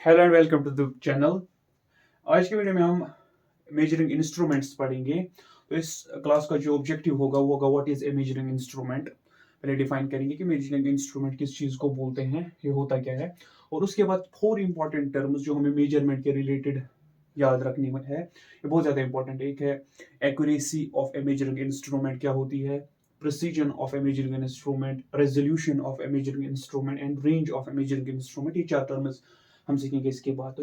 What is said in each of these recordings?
Hello and welcome to the channel. आज के video में हम मेजरिंग इंस्ट्रूमेंट्स पढ़ेंगे। तो इस क्लास का जो ऑब्जेक्टिव होगा what is a measuring instrument. पहले डिफाइन करेंगे कि मेजरिंग इंस्ट्रूमेंट किस चीज़ को बोलते हैं, ये होता क्या है, और उसके बाद 4 इंपॉर्टेंट टर्म्स जो हमें मेजरमेंट के रिलेटेड याद रखनी है। ये बहुत ज़्यादा इंपॉर्टेंट है। एक है accuracy of A measuring instrument, क्या होती है, precision of A measuring instrument, resolution of A measuring instrument and range of A measuring instrument. ये 4 टर्म्स हम सीखेंगे इसके बाद।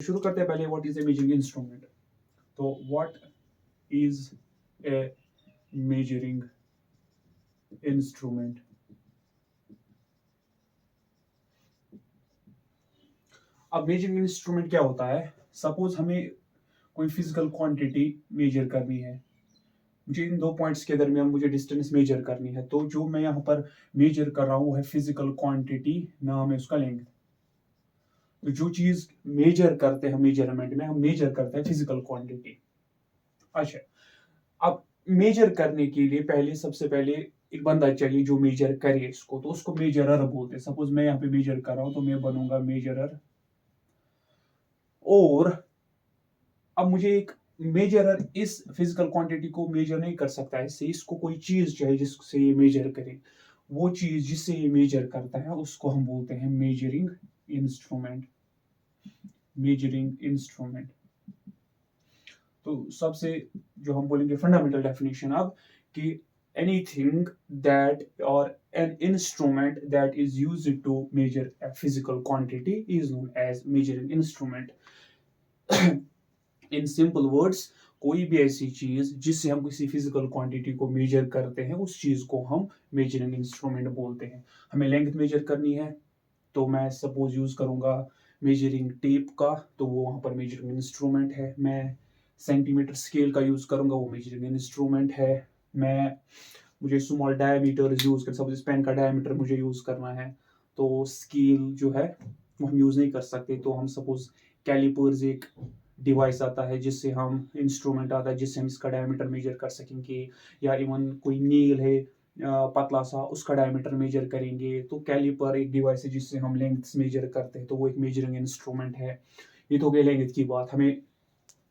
शुरू करते हैं पहले what is a measuring instrument. तो what is a measuring instrument. अब मेजरिंग इंस्ट्रूमेंट क्या होता है। सपोज हमें कोई फिजिकल क्वांटिटी मेजर करनी है, मुझे इन दो पॉइंट्स के दरमियान मुझे डिस्टेंस मेजर करनी है। तो जो मैं यहाँ पर मेजर कर रहा हूँ वो है फिजिकल क्वांटिटी, नाम है उसका लेंथ। तो जो चीज मेजर करते हैं मेजरमेंट में, हम मेजर करते हैं फिजिकल क्वांटिटी। अच्छा, अब मेजर करने के लिए सबसे पहले एक बंदा चाहिए जो मेजर करे इसको, तो उसको मेजरर बोलते हैं। सपोज मैं यहाँ पे मेजर कर रहा हूं तो मैं बनूंगा मेजरर। और अब मुझे एक मेजरर इस फिजिकल क्वांटिटी को मेजर नहीं कर सकता है, इससे इसको कोई चीज चाहिए जिससे ये मेजर करे। वो चीज जिससे ये मेजर करता है उसको हम बोलते हैं मेजरिंग इंस्ट्रूमेंट। Measuring instrument. तो सबसे जो हम बोलेंगे फंडामेंटल डेफिनेशन अब, कि anything that or an instrument that is used to measure a physical quantity is known as measuring instrument. In simple words, कोई भी ऐसी चीज जिससे हम किसी फिजिकल क्वांटिटी को मेजर करते हैं उस चीज को हम मेजरिंग इंस्ट्रूमेंट बोलते हैं। हमें लेंथ मेजर करनी है तो मैं सपोज यूज करूंगा मेजरिंग टेप का, तो वो वहां पर मेजरिंग इंस्ट्रूमेंट है। मैं सेंटीमीटर स्केल का यूज करूंगा, वो मेजरिंग इंस्ट्रूमेंट है। मैं मुझे स्मॉल डायमीटर यूज कर, सपोज पेन का डायमीटर मुझे यूज करना है तो स्केल जो है वो हम यूज नहीं कर सकते। तो हम सपोज कैलिपर्स एक डिवाइस आता है जिससे हम इंस्ट्रूमेंट आता है जिससे हम इसका डायमीटर मेजर कर सकेंगे, या इवन कोई नील है पतला सा, उसका डायमीटर मेजर करेंगे। तो कैलिपर एक डिवाइस है जिससे हम लेंथ मेजर करते हैं, तो वो एक मेजरिंग इंस्ट्रूमेंट है। ये तो हो गई लेंथ की बात। हमें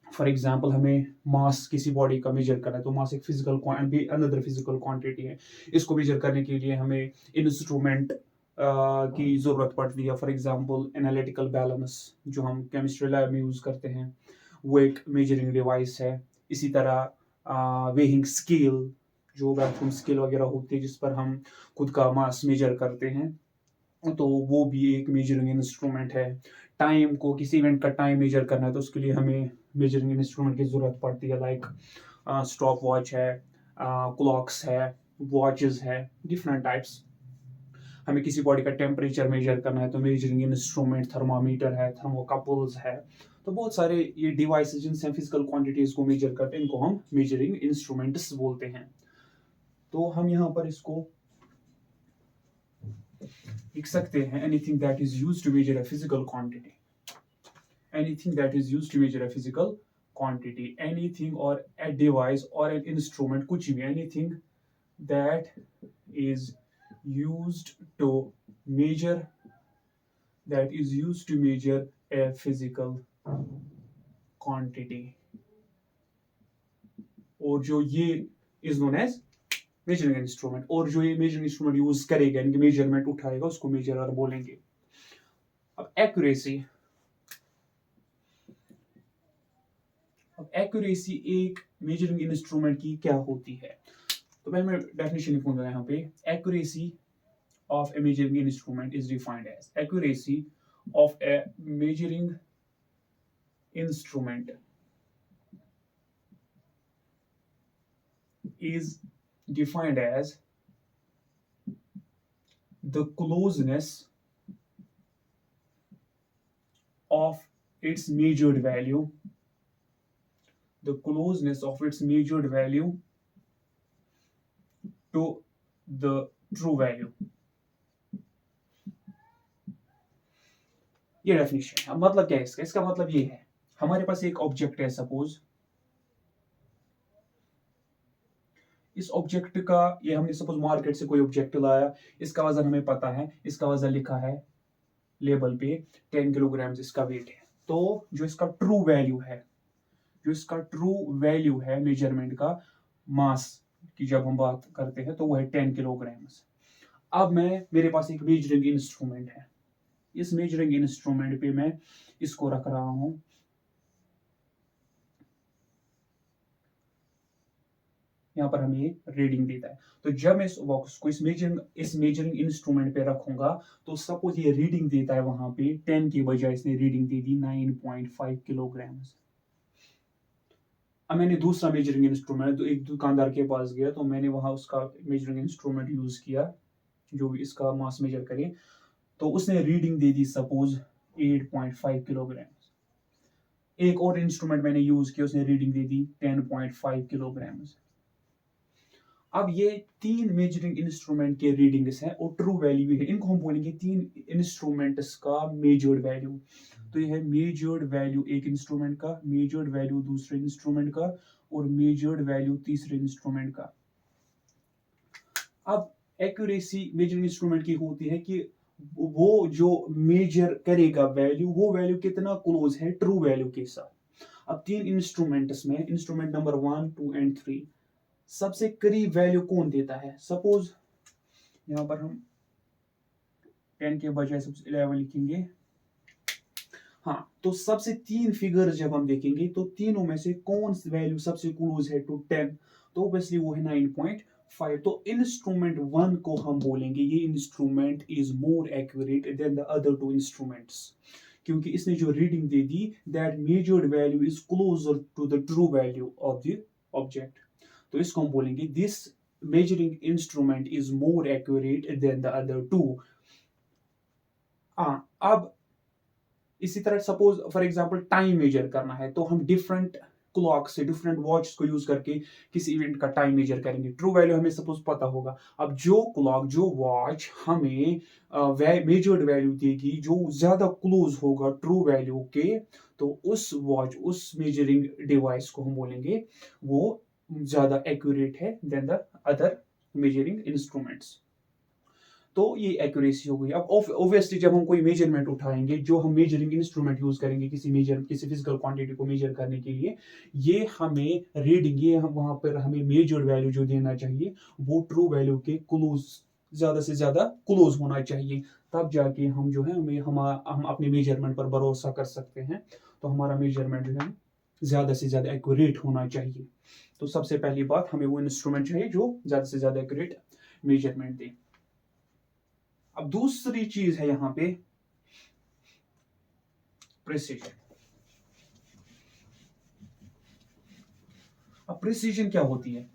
फॉर एग्जाम्पल हमें मास किसी बॉडी का मेजर करना है, तो मास एक फिजिकल भी अनदर फिजिकल क्वांटिटी है। इसको मेजर करने के लिए हमें इंस्ट्रूमेंट की जरूरत पड़ती है। फॉर एग्जाम्पल एनालिटिकल बैलेंस जो हम केमिस्ट्री लैब में यूज करते हैं, वो एक मेजरिंग डिवाइस है। इसी तरह वेइंग स्केल, जो वैक्यूम स्केल वगैरह होती है जिस पर हम खुद का मास मेजर करते हैं, तो वो भी एक मेजरिंग इंस्ट्रूमेंट है। टाइम को, किसी इवेंट का टाइम मेजर करना है तो उसके लिए हमें मेजरिंग इंस्ट्रूमेंट की जरूरत पड़ती है। लाइक स्टॉप वॉच है, क्लॉक्स है, वॉचेस है, डिफरेंट टाइप्स। हमें किसी बॉडी का टेम्परेचर मेजर करना है तो मेजरिंग इंस्ट्रूमेंट थर्मामीटर है, थर्मोकपल्स है। तो बहुत सारे ये डिवाइसेस जिनसे हम फिजिकल क्वांटिटीज को मेजर करते हैं, इनको हम मेजरिंग इंस्ट्रूमेंट्स बोलते हैं। तो हम यहाँ पर इसको लिख सकते हैं, anything that is used to measure a physical quantity. Anything that is used to measure a physical quantity, anything or a device or an instrument, कुछ भी, anything that is used to measure, a physical quantity, और जो ये is known as measuring instrument, और जो ये measuring instrument use करेगा, यानी कि मेजरमेंट उठाएगा, उसको मेजरर बोलेंगे। अब एक्यूरेसी। अब एक्यूरेसी एक मेजरिंग इंस्ट्रूमेंट की क्या होती है, तो मैं डेफिनेशन लिखूंगा यहाँ पे। Accuracy of a measuring instrument is defined as accuracy of a measuring instrument is defined as the closeness of its measured value, to the true value। ये डेफिनेशन है। अब मतलब क्या है इसका मतलब ये है, हमारे पास एक ऑब्जेक्ट है, सपोज इस ऑब्जेक्ट का, ये हमने सपोज मार्केट से कोई ऑब्जेक्ट लाया, इसका वजन हमें पता है, इसका वजन लिखा है लेबल पे 10 किलोग्राम इसका वेट है। तो जो इसका ट्रू वैल्यू है, जो इसका ट्रू वैल्यू है मेजरमेंट का मास की जब हम बात करते हैं तो वो है 10 किलोग्राम। अब मेरे पास एक मेजरिंग इंस्ट्रूमेंट है, इस मेजरिंग इंस्ट्रूमेंट पे मैं इसको रख रहा हूं, यहाँ पर हमें रीडिंग देता है। तो जब मैं इस बॉक्स को इस मेजरिंग इंस्ट्रूमेंट पे रखूंगा तो सपोज ये रीडिंग देता है, वहां पे 10 की बजाय इसने रीडिंग दे दी 9.5 किलोग्राम। अब मैंने दूसरा मेजरिंग इंस्ट्रूमेंट, तो एक दुकानदार के पास गया, तो मैंने वहां उसका मेजरिंग इंस्ट्रूमेंट यूज किया जो भी इसका मास मेजर करे, तो उसने रीडिंग दे दी सपोज 8.5 किलोग्राम। एक और इंस्ट्रूमेंट मैंने यूज किया, उसने रीडिंग दे दी 10.5 किलोग्राम। अब ये तीन मेजरिंग इंस्ट्रूमेंट के रीडिंग्स हैं और ट्रू वैल्यू है, इनको हम बोलेंगे तीन इंस्ट्रूमेंट्स का मेजर्ड वैल्यू। तो ये है मेजर्ड वैल्यू एक इंस्ट्रूमेंट का, मेजर्ड वैल्यू दूसरे इंस्ट्रूमेंट का और मेजर्ड वैल्यू तीसरे इंस्ट्रूमेंट का। अब एक्यूरेसी मेजरिंग इंस्ट्रूमेंट की होती है कि वो जो मेजर करेगा वैल्यू, वो वैल्यू कितना क्लोज है ट्रू वैल्यू के साथ। अब तीन इंस्ट्रूमेंट्स में, इंस्ट्रूमेंट नंबर 1, 2 एंड 3, सबसे करीब वैल्यू कौन देता है। सपोज यहां पर हम 10 के बजाय सबसे 11 लिखेंगे। हाँ, तो सबसे तीन फिगर जब हम देखेंगे तो तीनों में से कौन सी वैल्यू सबसे क्लोज है टू 10, तो ऑब्वियसली वो है 9.5। तो इंस्ट्रूमेंट 1 को हम बोलेंगे ये instrument is more accurate than the other two instruments, क्योंकि इसने जो रीडिंग दे दी that measured value is closer to the true value of the object. तो इसको हम बोलेंगे this measuring instrument is more accurate than the other two. अब इसी तरह suppose for example time measure करना है, तो हम डिफरेंट क्लॉक से, डिफरेंट वॉच को यूज करके किसी इवेंट का टाइम मेजर करेंगे। ट्रू वैल्यू हमें सपोज पता होगा। अब जो क्लॉक, जो वॉच हमें मेजर्ड वैल्यू देगी जो ज्यादा क्लोज होगा ट्रू वैल्यू के, तो उस वॉच, उस मेजरिंग डिवाइस को हम बोलेंगे वो ज्यादा एक्यूरेट है than the other measuring instruments. तो ये एक्यूरेसी हो गई। अब ऑब्वियसली जब हम कोई मेजरमेंट उठाएंगे, जो हम मेजरिंग इंस्ट्रूमेंट यूज करेंगे किसी फिजिकल क्वांटिटी को मेजर करने के लिए, ये हमें रीडिंग, ये हम वहां पर हमें मेजर्ड वैल्यू जो देना चाहिए वो ट्रू वैल्यू के क्लोज, ज्यादा से ज्यादा क्लोज होना चाहिए। तब जाके हम जो है हम अपने मेजरमेंट पर भरोसा कर सकते हैं। तो हमारा मेजरमेंट जो है ज्यादा से ज्यादा एक्यूरेट होना चाहिए। तो सबसे पहली बात, हमें वो इंस्ट्रूमेंट चाहिए जो ज्यादा से ज्यादा एक्यूरेट मेजरमेंट दे। अब दूसरी चीज है यहां पे प्रिसीजन। अब प्रिसीजन क्या होती है,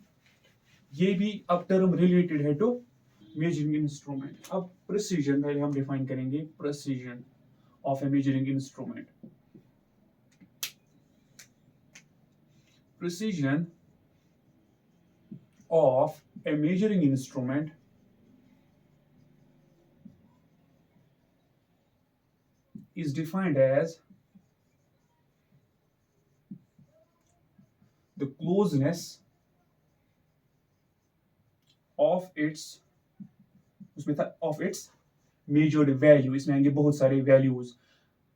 ये भी अब टर्म रिलेटेड है टू मेजरिंग इंस्ट्रूमेंट। अब प्रिसीजन पहले हम डिफाइन करेंगे, precision of A measuring instrument. Precision of A measuring instrument is defined as the closeness of its, उसमें था of its measured value, इसमें आएंगे बहुत सारे values,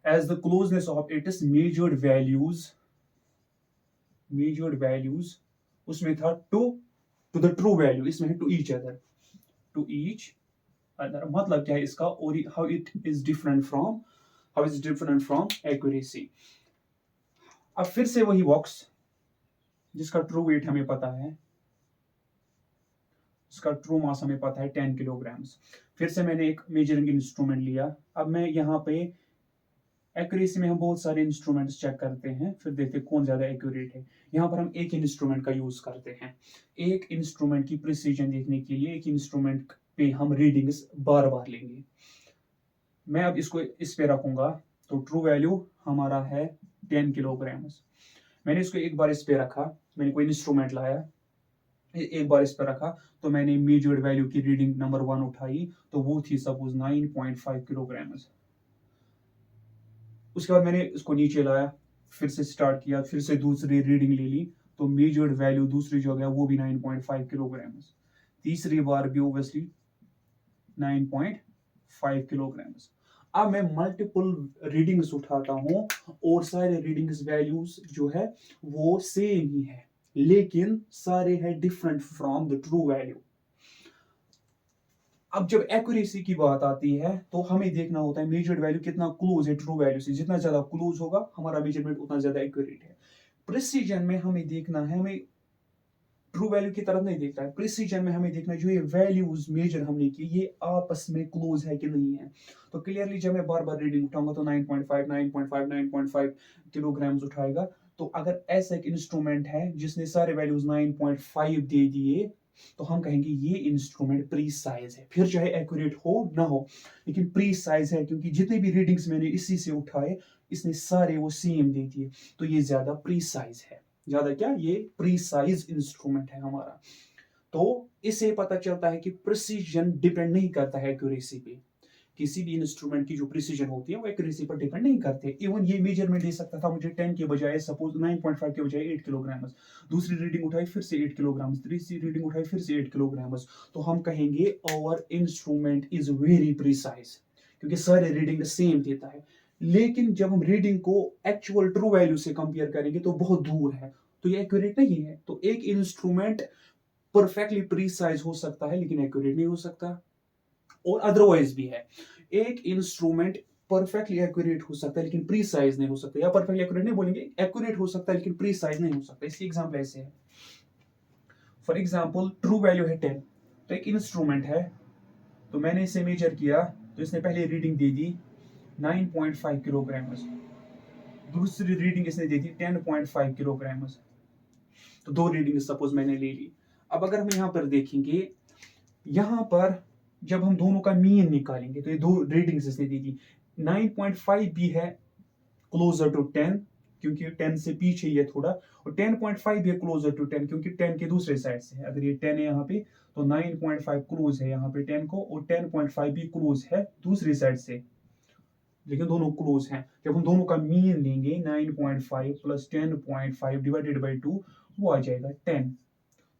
as the closeness of its measured values, उसमें था to the true value, इसमें है to each other, मतलब क्या है इसका, और how is different from accuracy। अब फिर से वही बॉक्स जिसका ट्रू वेट हमें पता है, उसका ट्रू मास हमें पता है 10 किलोग्राम। फिर से मैंने एक मेजरिंग इंस्ट्रूमेंट लिया। अब मैं यहाँ पे एक्यूरेसी में हम बहुत सारे इंस्ट्रूमेंट्स चेक करते हैं, फिर देखते हैं कौन ज्यादा एक्यूरेट है। यहाँ पर हम एक इंस्ट्रूमेंट का यूज करते हैं। एक इंस्ट्रूमेंट की प्रिसीजन देखने के लिए एक इंस्ट्रूमेंट पे हम रीडिंग्स बार बार लेंगे। मैं अब इसको इस पे रखूंगा, तो ट्रू वैल्यू हमारा है 10 किलोग्राम। मैंने इसको एक बार इस पे रखा, मैंने कोई इंस्ट्रूमेंट लाया, एक बार इस पर रखा, तो मैंने मेजर्ड वैल्यू की रीडिंग नंबर 1 उठाई, तो वो थी सपोज 9.5 किलोग्राम। उसके बाद मैंने इसको नीचे लाया, फिर से स्टार्ट किया, फिर से दूसरी रीडिंग ले ली, तो मेजर्ड वैल्यू दूसरी जो है वो भी 9.5 किलोग्राम, तीसरी बार भी ओबियसली 9.5 किलोग्राम। अब मैं मल्टीपल रीडिंग्स उठाता हूं और सारे रीडिंग्स वैल्यूज जो है वो सेम ही है, लेकिन सारे हैं different from the true value. अब जब एक्यूरेसी की बात आती है तो हमें देखना होता है मेजर्ड वैल्यू कितना क्लोज है ट्रू वैल्यू से, जितना ज्यादा क्लोज होगा हमारा मेजरमेंट उतना ज्यादा एक्यूरेट है। प्रिसीजन में हमें देखना है, हमें ट्रू वैल्यू की तरफ नहीं देखना है, प्रिसीजन में हमें देखना है जो ये वैल्यूज मेजर हमने की ये आपस में क्लोज है कि नहीं है। तो क्लियरली जब मैं बार बार रीडिंग उठाऊंगा तो 9.5 9.5 9.5 किलोग्राम्स उठाएगा। तो अगर ऐसा एक इंस्ट्रूमेंट है जिसने सारे वैल्यूज 9.5 दे दिए तो हम कहेंगे ये इंस्ट्रूमेंट प्रीसाइज है, फिर चाहे एक्यूरेट हो ना हो लेकिन प्रीसाइज है, क्योंकि जितने भी रीडिंग्स मैंने इसी से उठाए इसने सारे वो सेम दे दिए, तो ये ज्यादा प्रीसाइज है। ज्यादा क्या, ये प्रीसाइज इंस्ट्रूमेंट है हमारा। तो इससे पता चलता है कि प्रिसीजन डिपेंड नहीं करता है एक्यूरेसी पे। किसी भी इंस्ट्रूमेंट की जो प्रिसीजन होती है वो एक्यूरेसी पर डिपेंड नहीं करते। इवन ये मेजरमेंट दे सकता था मुझे 10 के बजाय, सपोज 9.5 के बजाय 8 किलोग्राम, दूसरी रीडिंग उठाई फिर से 8 किलोग्राम, तीसरी रीडिंग उठाई फिर से 8 किलोग्राम, तो हम कहेंगे our instrument is very precise, क्योंकि सारे रीडिंग सेम देता है। लेकिन जब हम रीडिंग को एक्चुअल ट्रू वैल्यू से कंपेयर करेंगे तो बहुत दूर है, तो ये एक्यूरेट नहीं है। तो एक इंस्ट्रूमेंट परफेक्टली प्रीसाइज हो सकता है लेकिन एक्यूरेट नहीं हो सकता, और अदरवाइज भी है। एक इंस्ट्रूमेंट परफेक्टली एक्यूरेट हो सकता है लेकिन प्रीसाइज नहीं हो सकता, या परफेक्टली एक्यूरेट नहीं बोलेंगे, एक्यूरेट हो सकता है लेकिन प्रीसाइज नहीं हो सकता। इसकी एग्जांपल ऐसे है, फॉर एग्जांपल ट्रू वैल्यू है 10, तो एक इंस्ट्रूमेंट है, तो मैंने इसे मेजर किया तो इसने पहले रीडिंग दे दी 9.5 किलोग्राम, दूसरी रीडिंग इसने दे दी 10.5 किलोग्राम, तो दो रीडिंग सपोज मैंने ले ली। अब अगर हम यहाँ पर देखेंगे, यहाँ पर जब हम दोनों का मीन निकालेंगे तो ये दो रीडिंग्स इसने दी थी, 9.5 भी है क्लोजर टू 10 क्योंकि 10 से पीछे ये थोड़ा, और 10.5 भी है क्लोजर टू 10 क्योंकि 10 के दूसरे साइड से है। अगर ये 10 है यहाँ पे तो 9.5 क्लोज है यहाँ पे 10 को, और 10.5 भी क्लोज है दूसरी साइड से, लेकिन दोनों क्लोज हैं। जब हम दोनों का मीन लेंगे 9.5 प्लस 10.5 डिवाइडेड बाई 2 वो आ जाएगा 10।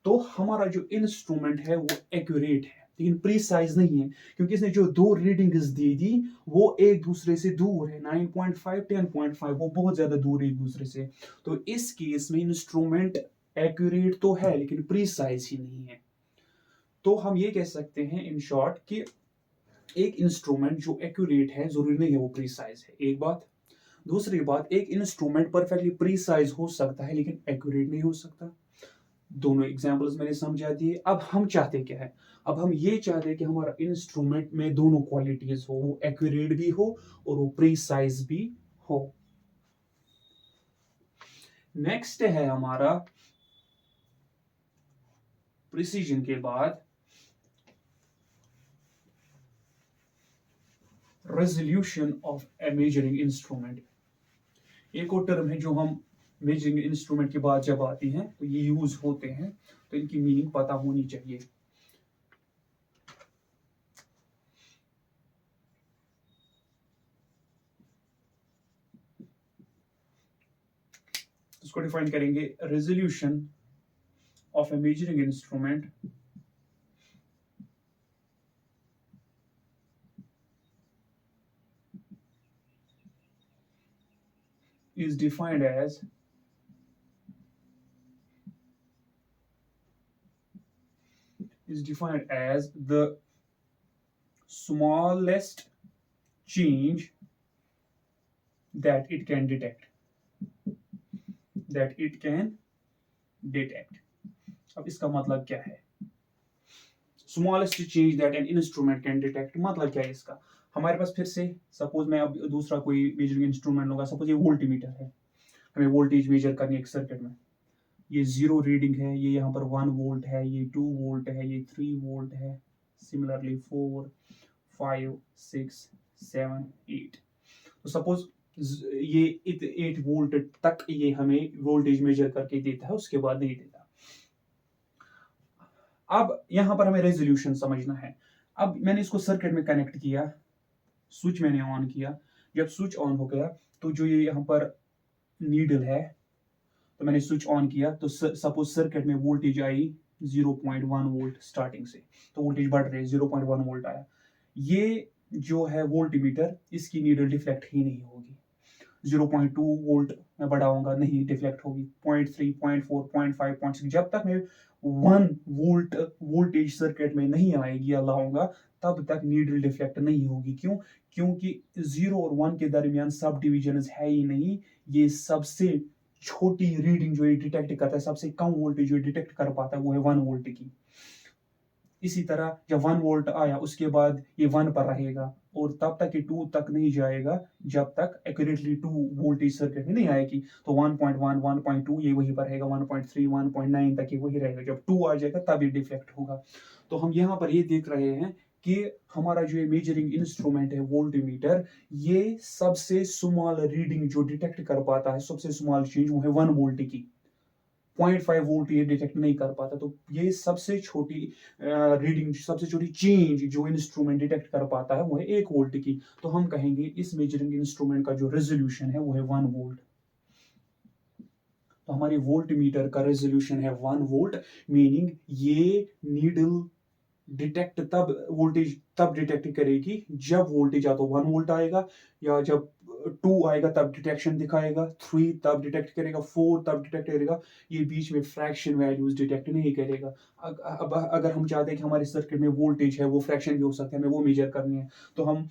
तो हमारा जो इंस्ट्रूमेंट है वो एक्यूरेट है लेकिन प्रीसाइज नहीं है, क्योंकि इसने जो दो रीडिंग्स दे दी वो एक दूसरे से दूर है, 9.5 10.5 वो बहुत ज्यादा दूर है एक दूसरे से। तो इस केस में इंस्ट्रूमेंट एक्यूरेट तो है लेकिन प्रीसाइज ही नहीं है। तो हम ये कह सकते हैं इन शॉर्ट कि एक इंस्ट्रूमेंट जो एक्यूरेट है जरूरी नहीं है वो प्रीसाइज है, एक बात। दूसरी बात, एक इंस्ट्रूमेंट परफेक्टली प्रीसाइज हो सकता है लेकिन एक्यूरेट नहीं हो सकता। दोनों एग्जांपल्स मैंने समझा दिए। अब हम चाहते क्या है, अब हम ये चाहते हैं कि हमारा इंस्ट्रूमेंट में दोनों क्वालिटीज हो, वो एक्यूरेट भी हो और वो प्रीसाइज भी हो। नेक्स्ट है हमारा प्रिसीजन के बाद resolution of A measuring instrument. एक और टर्म है जो हम मेजरिंग इंस्ट्रूमेंट के बाद जब आती हैं तो ये यूज होते हैं, तो इनकी मीनिंग पता होनी चाहिए। इसको डिफाइन करेंगे, resolution of A measuring instrument is defined as the smallest change that it can detect, अब इसका मतलब क्या है, smallest change that an instrument can detect, मतलब क्या है इसका। हमारे पास फिर से सपोज मैं अब दूसरा कोई मेजरिंग इंस्ट्रूमेंट लूंगा, सपोज ये वोल्टीमीटर है, हमें वोल्टेज मेजर करनी है एक सर्किट में। ये 0 रीडिंग है, ये यहाँ पर 1 वोल्ट है, ये 2 वोल्ट है, ये 3 वोल्ट है, सिमिलरली 4 5 6 7 8। तो सपोज ये 8 वोल्ट तक ये हमें वोल्टेज मेजर करके देता है, उसके बाद नहीं देता। अब यहां पर हमें रेजोल्यूशन समझना है। अब मैंने इसको सर्किट में कनेक्ट किया, स्विच मैंने ऑन किया, जब स्विच ऑन हो गया तो जो ये यहाँ पर नीडल है तो मैंने स्विच ऑन किया तो सपोज सर्किट में वोल्टेज आई 0.1 वोल्ट स्टार्टिंग से, तो वोल्टेज बढ़ रही है, 0.1 वोल्ट आया। ये जो है वोल्टमीटर, इसकी नीडल डिफ्लेक्ट ही नहीं होगी। 0.2 वोल्ट मैं बढ़ाऊंगा, नहीं डिफ्लेक्ट होगी। 0.3, 0.4, 0.5, 0.6, जब तक मैं 1 वोल्ट वोल्टेज सर्किट में नहीं आएगी या लाऊंगा, तब तक नीडल डिफ्लेक्ट नहीं होगी। क्यों? क्योंकि 0 और 1 के दरमियान सब डिविजन है ही नहीं। ये सबसे छोटी रीडिंग जो ये डिटेक्ट करता है, सबसे कम वोल्टेज जो डिटेक्ट कर पाता है, वो है 1 वोल्ट की। इसी तरह जब 1 वोल्ट आया उसके बाद ये 1 पर रहेगा और तब तक ये 2 तक नहीं जाएगा जब तक एक्यूरेटली 2 वोल्टेज सर्किट में नहीं आएगी। तो 1.1, 1.2 ये वहीं पर रहेगा, 1.3, 1.9 तक ये वही रहेगा। जब 2 आ जाएगा तब ये डिफ्लेक्ट होगा। तो हम यहाँ पर ये देख रहे हैं कि हमारा जो ये मेजरिंग इंस्ट्रूमेंट है वोल्टमीटर, ये सबसे स्मॉल रीडिंग जो डिटेक्ट कर पाता है, सबसे स्मॉल चेंज वो है 1 वोल्ट की। 0.5 वोल्ट ये डिटेक्ट नहीं कर पाता। तो ये सबसे छोटी रीडिंग, सबसे छोटी चेंज जो इंस्ट्रूमेंट डिटेक्ट कर पाता है वो है 1 वोल्ट की। तो हम कहेंगे इस मेजरिंग इंस्ट्रूमेंट का जो रेजोल्यूशन है वो है 1 वोल्ट। तो हमारी वोल्ट मीटर का रेजोल्यूशन है 1 वोल्ट, मीनिंग ये नीडल डिटेक्ट तब वोल्टेज तब डिटेक्ट करेगी जब वोल्टेज या तो 1 वोल्ट आएगा, या जब 2 आएगा तब डिटेक्शन दिखाएगा, 3 तब डिटेक्ट करेगा, 4 तब डिटेक्ट करेगा। ये बीच में फ्रैक्शन वैल्यूज डिटेक्ट नहीं करेगा। अब अगर हम चाहते हैं कि हमारे सर्किट में वोल्टेज है वो फ्रैक्शन भी हो सकता है, हमें वो मेजर करनी है, तो हम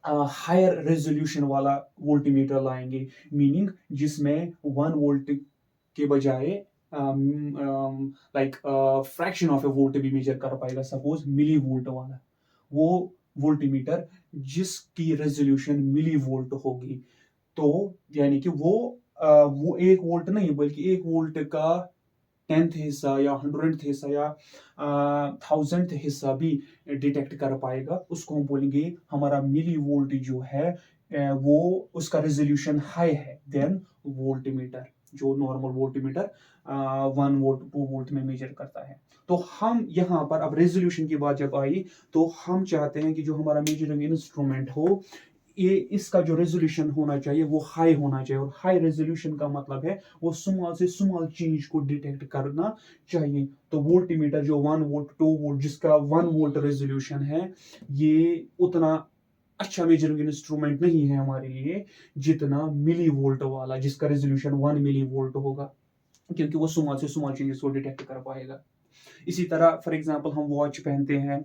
हायर रेजोल्यूशन वाला वोल्टीमीटर लाएंगे, मीनिंग जिसमें 1 वोल्ट के बजाय like fraction of A volt भी मेजर कर पाएगा। सपोज मिली वोल्ट वाला वो वोल्टीमीटर जिसकी रेजोल्यूशन मिली वोल्ट होगी, तो यानी कि वो 1 वोल्ट नहीं बल्कि 1 वोल्ट का 10th हिस्सा या 100th हिस्सा या 1000th हिस्सा भी डिटेक्ट कर पाएगा। उसको हम बोलेंगे हमारा मिली वोल्ट जो है वो उसका रेजोल्यूशन हाई है देन वोल्टमीटर, जो नॉर्मल वोल्टमीटर 1 वोल्ट 2 वोल्ट में मेजर करता है। तो हम यहाँ पर अब रेजोल्यूशन की बात जब आई, तो हम चाहते हैं कि जो हमारा मेजरिंग इंस्ट्रूमेंट हो, ये इसका जो रेजोल्यूशन होना चाहिए वो हाई होना चाहिए। और हाई रेजोल्यूशन का मतलब है वो स्मॉल से स्मॉल चेंज को डिटेक्ट करना चाहिए। तो वोल्टमीटर जो 1 वोल्ट 2 वोल्ट जिसका 1 वोल्ट रेजोल्यूशन है, ये उतना अच्छा मेजरिंग इंस्ट्रूमेंट नहीं है हमारे लिए जितना मिली वोल्ट वाला जिसका रेजोल्यूशन 1 मिली वोल्ट होगा, क्योंकि वो स्मॉल से स्मॉल चेंजेस को डिटेक्ट कर पाएगा। इसी तरह फॉर एग्जांपल हम वॉच पहनते हैं,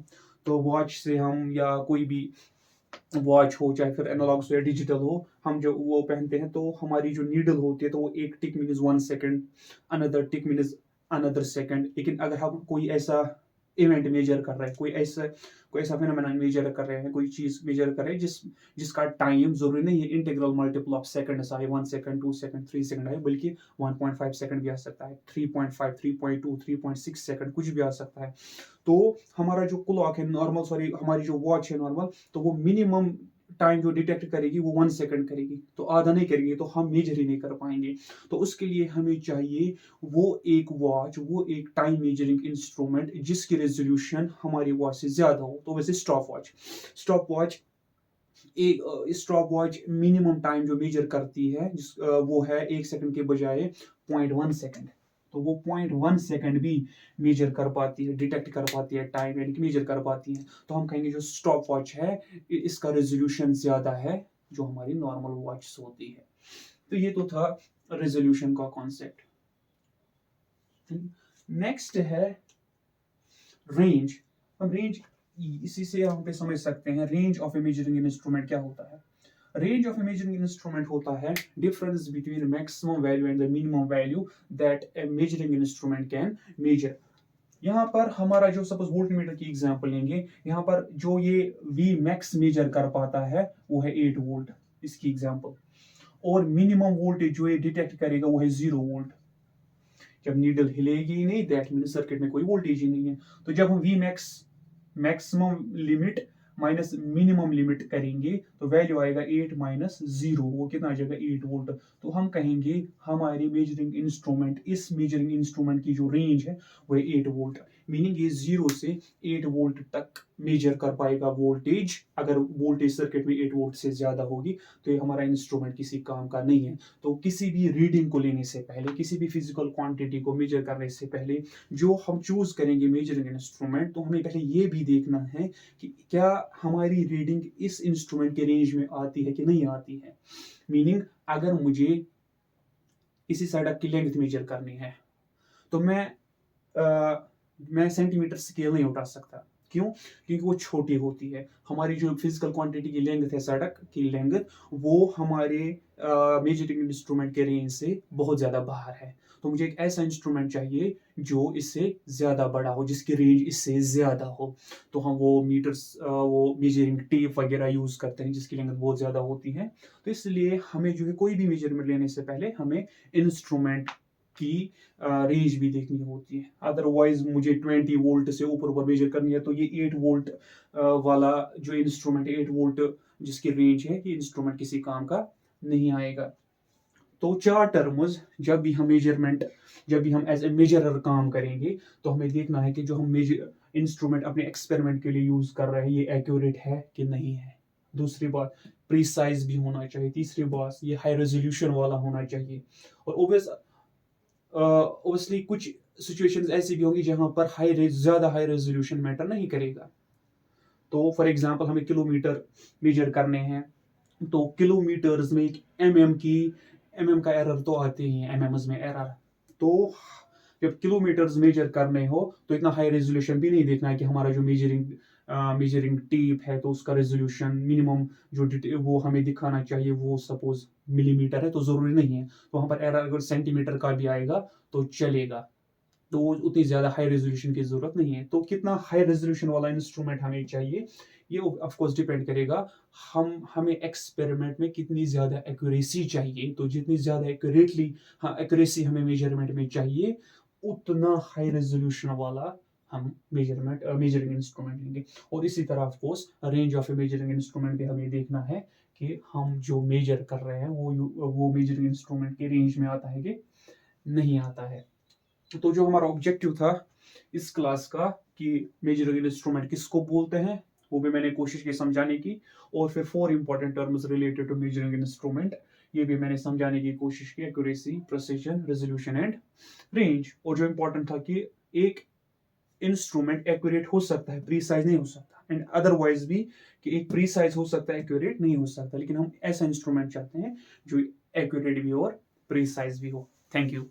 तो वॉच से हम या कोई भी वॉच हो चाहे फिर एनालॉग हो या डिजिटल हो, हम जो वो पहनते हैं तो हमारी जो नीडल होती है तो वो एक टिक मीन्स 1 सेकंड, अनदर टिक मीन्स अनदर सेकंड। लेकिन अगर हम कोई ऐसा इवेंट मेजर कर रहे हैं, कोई ऐसा फिनोमेना मेजर कर रहे हैं, कोई चीज मेजर कर रहे हैं जिसका टाइम जरूरी नहीं है इंटीग्रल मल्टीपल ऑफ सेकंड्स आए, 1 सेकंड 2 सेकंड 3 सेकंड आए, बल्कि 1.5 सेकंड भी आ सकता है, 3.5 3.2 3.6 सेकंड कुछ भी आ सकता है। तो हमारा जो क्लॉक है नॉर्मल, सॉरी हमारी जो वॉच है नॉर्मल, तो वो मिनिमम टाइम जो डिटेक्ट करेगी वो 1 सेकंड करेगी, तो आधा नहीं करेगी, तो हम मेजर ही नहीं कर पाएंगे। तो उसके लिए हमें चाहिए वो एक वॉच, वो एक टाइम मेजरिंग इंस्ट्रूमेंट जिसकी रेजोल्यूशन हमारी वॉच से ज्यादा हो। तो वैसे स्टॉप वॉच मिनिमम टाइम जो मेजर करती है वो है 1 सेकंड के बजाय 0.1 सेकंड। तो वो 0.1 सेकंड भी मेजर कर पाती है, डिटेक्ट कर पाती है टाइम, यानी कि मेजर कर पाती है। तो हम कहेंगे जो स्टॉप वॉच है इसका रेजोल्यूशन ज्यादा है जो हमारी नॉर्मल वॉच होती है। तो ये तो था रेजोल्यूशन का कॉन्सेप्ट। नेक्स्ट है रेंज। हम रेंज इसी से हम पे समझ सकते हैं range of A measuring instrument क्या होता है। Range of A measuring instrument होता है difference between maximum value and the minimum value that A measuring instrument can measure. यहाँ पर हमारा जो सपोज वोल्टमीटर की एग्जांपल लेंगे, यहाँ पर जो ये वी मैक्स मेजर कर पाता है वो है 8 वोल्ट इसकी एग्जांपल, और मिनिमम वोल्टेज जो ये डिटेक्ट करेगा वो है 0 वोल्ट। जब नीडल हिलेगी ही नहीं दैट मीन सर्किट में कोई वोल्टेज ही नहीं है। तो जब हम we max maximum limit minus minimum limit करेंगे तो वैल्यू आएगा 8 माइनस 0, वो कितना आ जाएगा 8 वोल्ट। तो हम कहेंगे हमारी मेजरिंग इंस्ट्रूमेंट, इस मेजरिंग इंस्ट्रूमेंट की जो रेंज है वो है 8 वोल्ट। मीनिंग ये 0 से 8 वोल्ट तक मेजर कर पाएगा वोल्टेज। अगर वोल्टेज सर्किट में 8 वोल्ट से ज़्यादा होगी तो ये हमारा इंस्ट्रूमेंट किसी काम का नहीं है। तो किसी भी रीडिंग को लेने से पहले, किसी भी फिजिकल क्वांटिटी को मेजर करने से पहले जो हम चूज करेंगे मेजरिंग इंस्ट्रूमेंट, तो हमें पहले ये भी देखना है कि क्या हमारी रीडिंग इस इंस्ट्रूमेंट के रेंज में आती है कि नहीं आती है। मीनिंग अगर मुझे किसी सड़क की लेंथ मेजर करनी है तो मैं सेंटीमीटर स्केल नहीं उठा सकता। क्यों? क्योंकि वो छोटी होती है। हमारी जो फिजिकल क्वांटिटी की लेंथ है, सड़क की लेंथ, वो हमारे मेजरिंग इंस्ट्रूमेंट के रेंज से बहुत ज़्यादा बाहर है। तो मुझे एक ऐसा इंस्ट्रूमेंट चाहिए जो इससे ज़्यादा बड़ा हो, जिसकी रेंज इससे ज़्यादा हो। तो हम वो मीटर्स, वो मेजरिंग टेप वगैरह यूज़ करते हैं जिसकी लेंथ बहुत ज़्यादा होती है। तो इसलिए हमें जो है कोई भी मेजरमेंट लेने से पहले हमें इंस्ट्रूमेंट की रेंज भी देखनी होती है। अदरवाइज मुझे 20 वोल्ट से ऊपर मेजर करनी है तो ये 8 वोल्ट वाला जो इंस्ट्रूमेंट है, 8 वोल्ट जिसकी रेंज है, ये इंस्ट्रूमेंट किसी काम का नहीं आएगा। तो 4 टर्म्स जब भी हम एज ए मेजरर काम करेंगे तो हमें देखना है कि जो हम इंस्ट्रूमेंट अपने एक्सपेरिमेंट के लिए यूज कर रहे हैं ये एक्यूरेट है कि नहीं है। दूसरी बात, प्रीसाइज भी होना चाहिए। तीसरी बात, ये हाई रेजोल्यूशन वाला होना चाहिए। और ओबियसली कुछ सिचुएशंस ऐसी भी होंगी जहां पर ज्यादा हाई रेजोल्यूशन मैटर नहीं करेगा। तो फॉर एग्जांपल हमें किलोमीटर मेजर करने हैं तो किलोमीटर्स में एक एमएम का एरर तो आते ही है, एमएमएस में एरर। तो जब किलोमीटर्स मेजर करने हो तो इतना हाई रेजोल्यूशन भी नहीं देखना है कि हमारा जो मेजरिंग टेप है तो उसका रेजोल्यूशन मिनिमम जो वो हमें दिखाना चाहिए वो सपोज मिलीमीटर है, तो जरूरी नहीं है। तो वहां पर एरर अगर सेंटीमीटर का भी आएगा तो चलेगा। तो उतनी ज़्यादा हाई रेजोल्यूशन की ज़रूरत नहीं है। तो कितना हाई रेजोल्यूशन वाला इंस्ट्रूमेंट हमें चाहिए, ये ऑफ कोर्स डिपेंड करेगा हमें एक्सपेरिमेंट में कितनी ज़्यादा एक्यूरेसी चाहिए। तो जितनी ज़्यादा एक्यूरेसी हमें मेजरमेंट में चाहिए, उतना हाई रेजोल्यूशन वाला हम मेजरिंग इंस्ट्रूमेंट लेंगे। और इसी तरह of course range of A measuring instrument भी हमें देखना है कि हम जो मेजर कर रहे हैं वो मेजरिंग इंस्ट्रूमेंट के रेंज में आता है कि नहीं आता है। तो जो हमारा ऑब्जेक्टिव था इस क्लास का कि मेजरिंग इंस्ट्रूमेंट किसको बोलते हैं, वो भी मैंने कोशिश की समझाने की। और फिर 4 important terms related to measuring instrument, ये भी मैंने समझाने की कोशिश की। Accuracy, precision, resolution and range. और जो इंपॉर्टेंट था कि एक इंस्ट्रूमेंट एक्यूरेट हो सकता है, प्रीसाइज नहीं हो सकता। एंड अदरवाइज भी कि एक प्रीसाइज हो सकता है, एक्यूरेट नहीं हो सकता। लेकिन हम ऐसा इंस्ट्रूमेंट चाहते हैं जो एक्यूरेट भी हो और प्रीसाइज भी हो। Thank you.